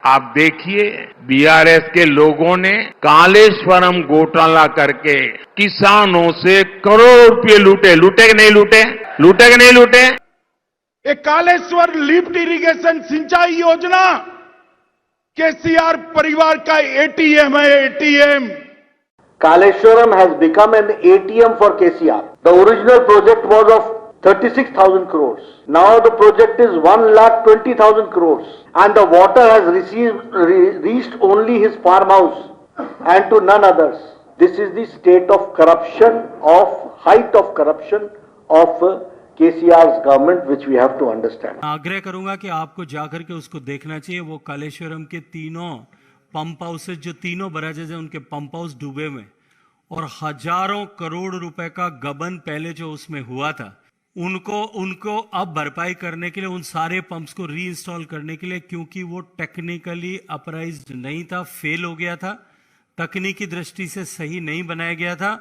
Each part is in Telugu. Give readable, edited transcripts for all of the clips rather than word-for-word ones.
आप देखिए बीआरएस के लोगों ने कालेश्वरम घोटाला करके किसानों से करोड़ रुपए लूटे। लूटे कि नहीं लूटे? लूटे कि नहीं लूटे? ये कालेश्वर लिफ्ट इरिगेशन सिंचाई योजना केसीआर परिवार का एटीएम है, ATM. Kaleshwaram has become an ATM for KCR. The original project was of 36,000 crores. Now the project is 1,20,000 crores. And the water has reached only his farmhouse and to none others. This is the state of corruption, height of corruption of KCR's government, which we have to understand. आग्रह करूंगा कि आपको जाकर के उसको देखना चाहिए। वो कालेश्वरम के तीनों पंप हाउसेज, जो तीनों बराजेज हैं, उनके पंप हाउस डूबे हुए और हजारों करोड़ रुपए का गबन पहले जो उसमें हुआ था, उनको अब भरपाई करने के लिए, उन सारे पंप्स को रीइंस्टॉल करने के लिए, क्योंकि वो टेक्निकली अपराइज्ड नहीं था, फेल हो गया था, तकनीकी दृष्टि से सही नहीं बनाया गया था।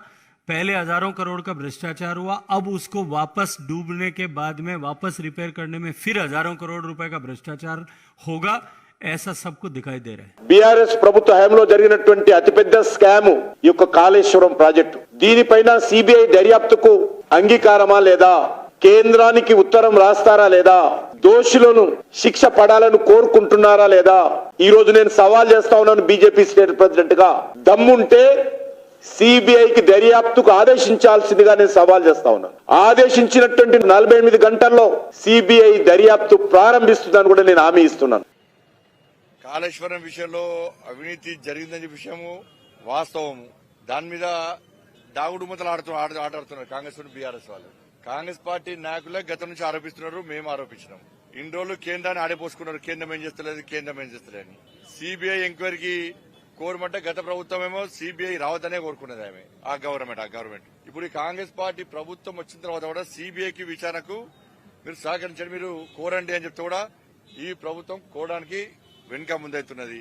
पहले हजारों करोड़ का भ्रष्टाचार हुआ, अब उसको वापस डूबने के बाद में वापस रिपेयर करने में फिर हजारों करोड़ रुपए का भ्रष्टाचार होगा, ऐसा सबको दिखाई दे रहा है। బీఆర్ఎస్ ప్రభుత్వ హయాంలో జరిగినటువంటి అతిపెద్ద స్కామ్ ఈ యొక్క కాళేశ్వరం ప్రాజెక్టు. దీనిపైన సిబిఐ దర్యాప్తుకు అంగీకారమా లేదా, కేంద్రానికి ఉత్తరం రాస్తారా లేదా, దోషులను శిక్ష పడాలని కోరుకుంటున్నారా లేదా, ఈ రోజు నేను సవాల్ చేస్తా ఉన్నాను బీజేపీ స్టేట్ ప్రెసిడెంట్ గా. దమ్ముంటే సిబిఐకి దర్యాప్తుకు ఆదేశించాల్సిందిగా నేను సవాల్ చేస్తా ఉన్నాను. ఆదేశించినటువంటి 48 గంటల్లో సిబిఐ దర్యాప్తు ప్రారంభిస్తుందని కూడా నేను హామీ ఇస్తున్నాను. కాళేశ్వరం విషయంలో అవినీతి జరిగిందనే విషయము వాస్తవము. దాని మీద దాగుడు మూతలు ఆడుతున్నారు కాంగ్రెస్ బీఆర్ఎస్ వాళ్ళు. కాంగ్రెస్ పార్టీ నాయకులే గతం నుంచి ఆరోపిస్తున్నారు, మేము ఆరోపించినాం. ఇన్ని రోజులు కేంద్రాన్ని ఆడిపోసుకున్నారు, కేంద్రం ఏం చేస్తలేదు. సిబిఐ ఎంక్వైరీకి కోరమంటే గత ప్రభుత్వం ఏమో సిబిఐ రావద్దనే కోరుకునేది ఆమె, ఆ గవర్నమెంట్. ఇప్పుడు ఈ కాంగ్రెస్ పార్టీ ప్రభుత్వం వచ్చిన తర్వాత కూడా సిబిఐకి విచారణకు మీరు సహకరించండి, మీరు కోరండి అని చెప్తే కూడా ఈ ప్రభుత్వం కోరడానికి వెనుక ముందవుతున్నది.